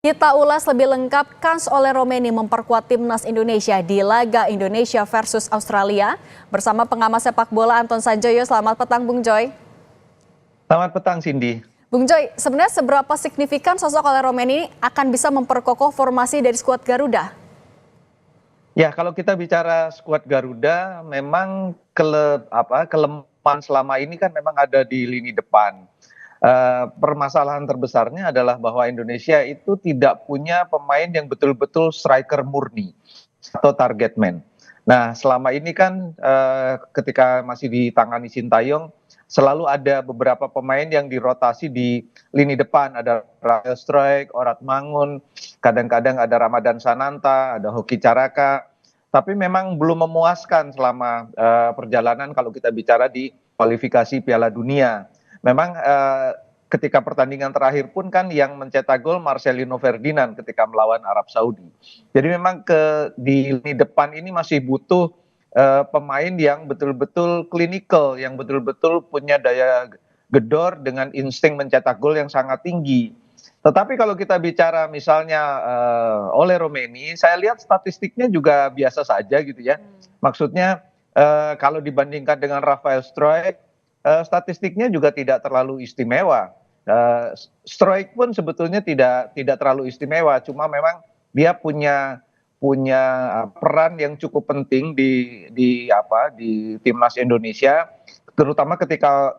Kita ulas lebih lengkap kans oleh Romeni memperkuat timnas Indonesia di laga Indonesia versus Australia bersama pengamat sepak bola Anton Sanjoyo. Selamat petang Bung Joy. Selamat petang Cindy. Bung Joy, sebenarnya seberapa signifikan sosok oleh Romeni akan bisa memperkokoh formasi dari skuad Garuda? Ya, kalau kita bicara skuad Garuda, memang kelemahan selama ini kan memang ada di lini depan. Permasalahan terbesarnya adalah bahwa Indonesia itu tidak punya pemain yang betul-betul striker murni atau target man. Nah, selama ini kan ketika masih ditangani Sintayong, selalu ada beberapa pemain yang dirotasi di lini depan. Ada Rafael Struijk, Orat Mangun, kadang-kadang ada Ramadan Sananta, ada Hoki Caraka. Tapi memang belum memuaskan selama perjalanan kalau kita bicara di kualifikasi Piala Dunia. Memang ketika pertandingan terakhir pun kan yang mencetak gol Marcelino Ferdinand ketika melawan Arab Saudi. Jadi memang di lini depan ini masih butuh pemain yang betul-betul klinikal, yang betul-betul punya daya gedor dengan insting mencetak gol yang sangat tinggi. Tetapi kalau kita bicara misalnya oleh Romeni, saya lihat statistiknya juga biasa saja gitu ya. Maksudnya kalau dibandingkan dengan Rafael Struijk, statistiknya juga tidak terlalu istimewa. Struijk pun sebetulnya tidak terlalu istimewa, cuma memang dia punya peran yang cukup penting di timnas Indonesia, terutama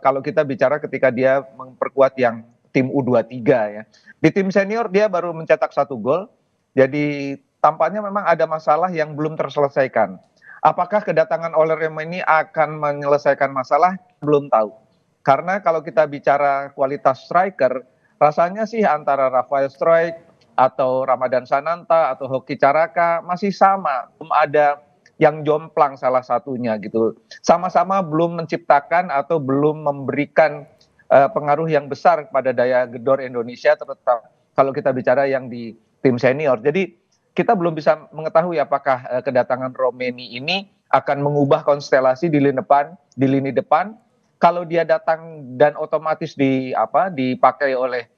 kalau kita bicara ketika dia memperkuat yang tim U23 ya. Di tim senior dia baru mencetak 1 gol, jadi tampaknya memang ada masalah yang belum terselesaikan. Apakah kedatangan oleh Romeni akan menyelesaikan masalah? Belum tahu. Karena kalau kita bicara kualitas striker, rasanya sih antara Rafael Struijk atau Ramadan Sananta atau Hoki Caraka masih sama. Belum ada yang jomplang salah satunya gitu. Sama-sama belum menciptakan atau belum memberikan pengaruh yang besar pada daya gedor Indonesia, terutama kalau kita bicara yang di tim senior. Jadi kita belum bisa mengetahui apakah kedatangan Romeni ini akan mengubah konstelasi di lini depan. Kalau dia datang dan otomatis dipakai oleh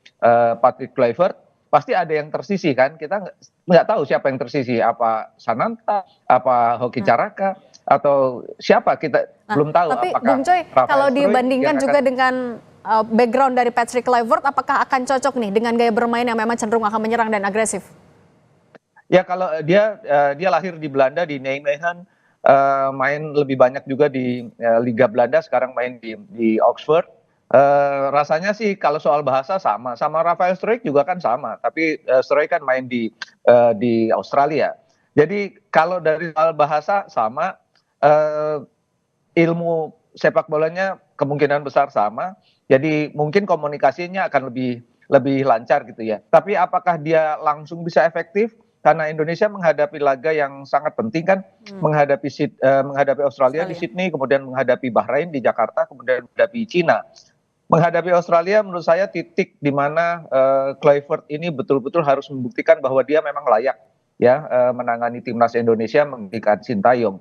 Patrick Kluivert, pasti ada yang tersisih kan. Kita nggak tahu siapa yang tersisih, apa Sananta, apa Hoki Caraka, atau siapa, kita belum tahu. Tapi apakah Bung Joy, kalau dibandingkan juga dengan background dari Patrick Kluivert, apakah akan cocok nih dengan gaya bermain yang memang cenderung akan menyerang dan agresif? Ya, kalau dia lahir di Belanda, di Nijmegen, main lebih banyak juga di Liga Belanda, sekarang main di Oxford. Rasanya sih kalau soal bahasa sama Rafael Struijk juga kan sama, tapi Struijk kan main di Australia. Jadi kalau dari soal bahasa sama, ilmu sepak bolanya kemungkinan besar sama. Jadi mungkin komunikasinya akan lebih lancar gitu ya. Tapi apakah dia langsung bisa efektif? Karena Indonesia menghadapi laga yang sangat penting kan, menghadapi Australia di Sydney, kemudian menghadapi Bahrain di Jakarta, kemudian menghadapi Cina. Menghadapi Australia menurut saya titik di mana Kluivert ini betul-betul harus membuktikan bahwa dia memang layak ya menangani timnas Indonesia menggantikan Sintayong.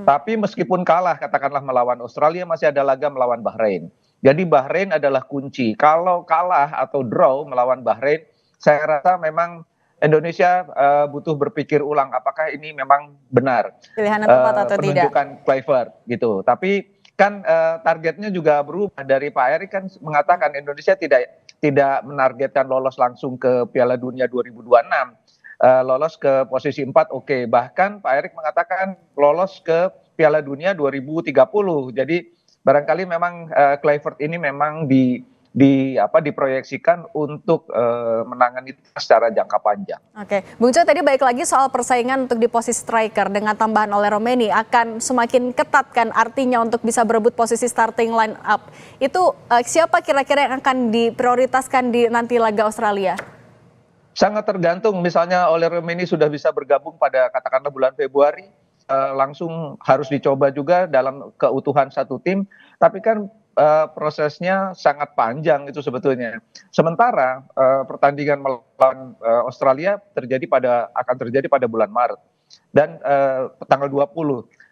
Tapi meskipun kalah katakanlah melawan Australia, masih ada laga melawan Bahrain. Jadi Bahrain adalah kunci. Kalau kalah atau draw melawan Bahrain, saya rasa memang Indonesia butuh berpikir ulang apakah ini memang benar Pilihan yang tepat atau tidak. penunjukan Kluivert gitu. Tapi kan targetnya juga berubah. Dari Pak Erick kan mengatakan Indonesia tidak menargetkan lolos langsung ke Piala Dunia 2026. Lolos ke posisi 4 oke. Bahkan Pak Erick mengatakan lolos ke Piala Dunia 2030. Jadi barangkali memang Kluivert ini memang diproyeksikan untuk menangani secara jangka panjang. Oke, Bung Joy, tadi balik lagi soal persaingan untuk di posisi striker dengan tambahan oleh Romeni akan semakin ketat kan artinya untuk bisa berebut posisi starting line up. Itu siapa kira-kira yang akan diprioritaskan di nanti laga Australia? Sangat tergantung, misalnya oleh Romeni sudah bisa bergabung pada katakanlah bulan Februari, langsung harus dicoba juga dalam keutuhan satu tim, tapi kan prosesnya sangat panjang itu sebetulnya. Sementara pertandingan melawan Australia akan terjadi pada bulan Maret dan tanggal 20.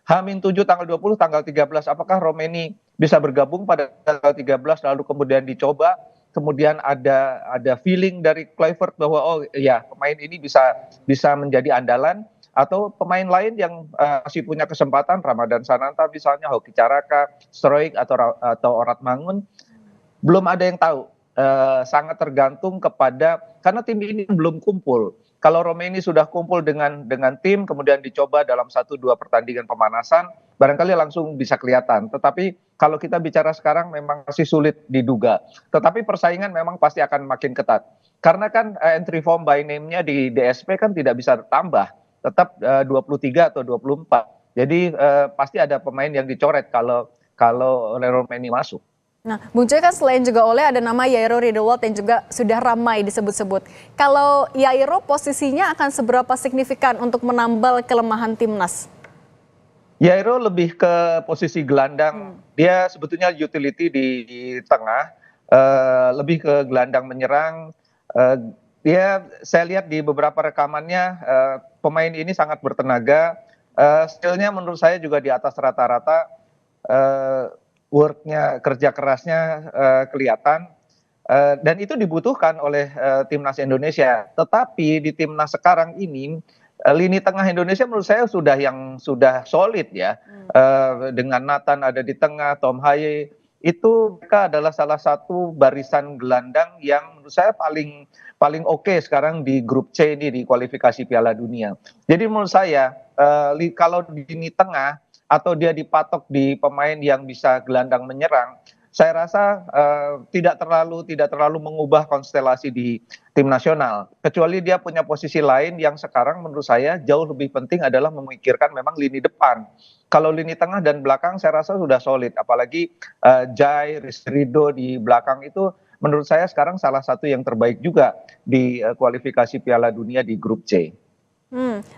H-7 tanggal 20, tanggal 13. Apakah Romeni bisa bergabung pada tanggal 13 lalu kemudian dicoba kemudian ada feeling dari Kluivert bahwa oh ya pemain ini bisa menjadi andalan, atau pemain lain yang masih punya kesempatan, Ramadan Sananta misalnya, Hoki Caraka, Stroik atau Orat Mangun, belum ada yang tahu. Sangat tergantung kepada, karena tim ini belum kumpul. Kalau Romeni sudah kumpul dengan tim, kemudian dicoba dalam 1-2 pertandingan pemanasan, barangkali langsung bisa kelihatan. Tetapi kalau kita bicara sekarang memang masih sulit diduga. Tetapi persaingan memang pasti akan makin ketat. Karena kan entry form by name-nya di DSP kan tidak bisa tambah, tetap 23 atau 24. Jadi pasti ada pemain yang dicoret kalau Romeni masuk. Nah, Bung Joy kan selain juga Ole ada nama Yairo Riedewald yang juga sudah ramai disebut-sebut. Kalau Yairo posisinya akan seberapa signifikan untuk menambal kelemahan timnas? Yairo lebih ke posisi gelandang. Dia sebetulnya utility di tengah, lebih ke gelandang menyerang. Saya lihat di beberapa rekamannya, pemain ini sangat bertenaga. Skillnya menurut saya juga di atas rata-rata. Worknya, kerja kerasnya kelihatan, dan itu dibutuhkan oleh timnas Indonesia. Tetapi di timnas sekarang ini, lini tengah Indonesia menurut saya sudah solid ya. Dengan Nathan ada di tengah, Tom Haye, itu mereka adalah salah satu barisan gelandang yang menurut saya paling oke sekarang di grup C ini di kualifikasi Piala Dunia. Jadi menurut saya kalau di lini tengah atau dia dipatok di pemain yang bisa gelandang menyerang, saya rasa tidak terlalu mengubah konstelasi di tim nasional. Kecuali dia punya posisi lain yang sekarang menurut saya jauh lebih penting adalah memikirkan memang lini depan. Kalau lini tengah dan belakang saya rasa sudah solid, apalagi Jai, Rizrido di belakang itu menurut saya sekarang salah satu yang terbaik juga di kualifikasi Piala Dunia di grup C.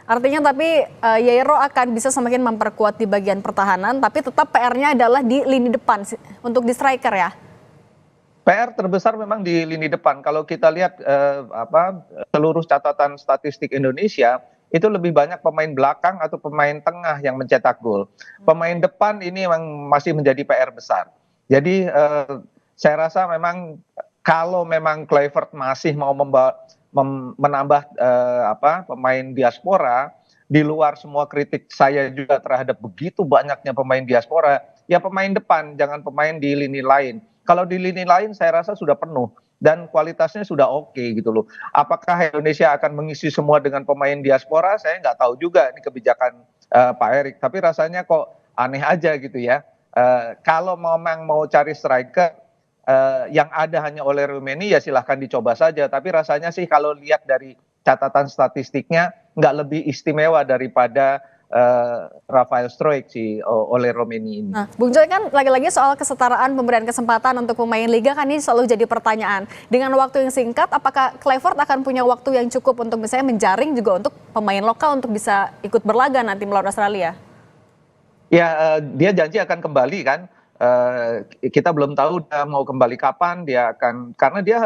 Artinya tapi Yairo akan bisa semakin memperkuat di bagian pertahanan, tapi tetap PR-nya adalah di lini depan untuk di striker ya? PR terbesar memang di lini depan. Kalau kita lihat seluruh catatan statistik Indonesia, itu lebih banyak pemain belakang atau pemain tengah yang mencetak gol. Pemain depan ini memang masih menjadi PR besar. Jadi saya rasa memang kalau memang Kluivert masih mau menambah pemain diaspora, di luar semua kritik saya juga terhadap begitu banyaknya pemain diaspora, ya pemain depan, jangan pemain di lini lain. Kalau di lini lain saya rasa sudah penuh dan kualitasnya sudah oke gitu loh. Apakah Indonesia akan mengisi semua dengan pemain diaspora? Saya nggak tahu juga ini kebijakan Pak Erik. Tapi rasanya kok aneh aja gitu ya. Kalau memang mau cari striker, yang ada hanya oleh Romeni ya silahkan dicoba saja. Tapi rasanya sih kalau lihat dari catatan statistiknya nggak lebih istimewa daripada Rafael Stroik si oleh Romeni ini. Nah, Bung Joy kan lagi-lagi soal kesetaraan pemberian kesempatan untuk pemain liga kan ini selalu jadi pertanyaan. Dengan waktu yang singkat, apakah Kluivert akan punya waktu yang cukup untuk misalnya menjaring juga untuk pemain lokal untuk bisa ikut berlaga nanti melawan Australia? Ya, dia janji akan kembali kan. Kita belum tahu dia mau kembali kapan, karena dia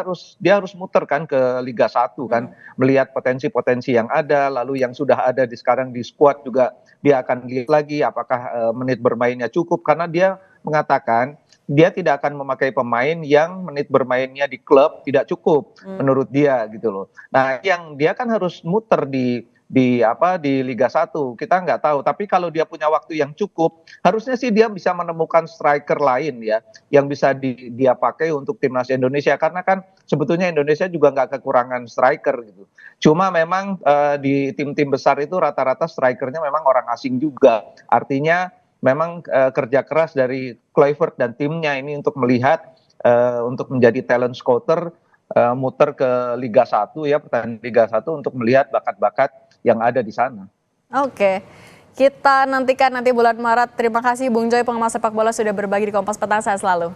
harus muter kan ke Liga 1 kan, melihat potensi-potensi yang ada, lalu yang sudah ada sekarang di skuad juga dia akan lihat lagi apakah menit bermainnya cukup, karena dia mengatakan dia tidak akan memakai pemain yang menit bermainnya di klub tidak cukup menurut dia gitu loh. Nah, yang dia kan harus muter di Liga 1, kita nggak tahu. Tapi kalau dia punya waktu yang cukup, harusnya sih dia bisa menemukan striker lain ya, yang bisa dia pakai untuk timnas Indonesia. Karena kan sebetulnya Indonesia juga nggak kekurangan striker gitu. Cuma memang di tim-tim besar itu rata-rata strikernya memang orang asing juga. Artinya memang kerja keras dari Kluivert dan timnya ini untuk melihat, untuk menjadi talent scouter, muter ke Liga 1 ya, pertandingan Liga 1 untuk melihat bakat-bakat yang ada di sana. Oke, kita nantikan nanti bulan Maret. Terima kasih Bung Joy, pengamat sepak bola sudah berbagi di Kompas Petang. Sehat selalu.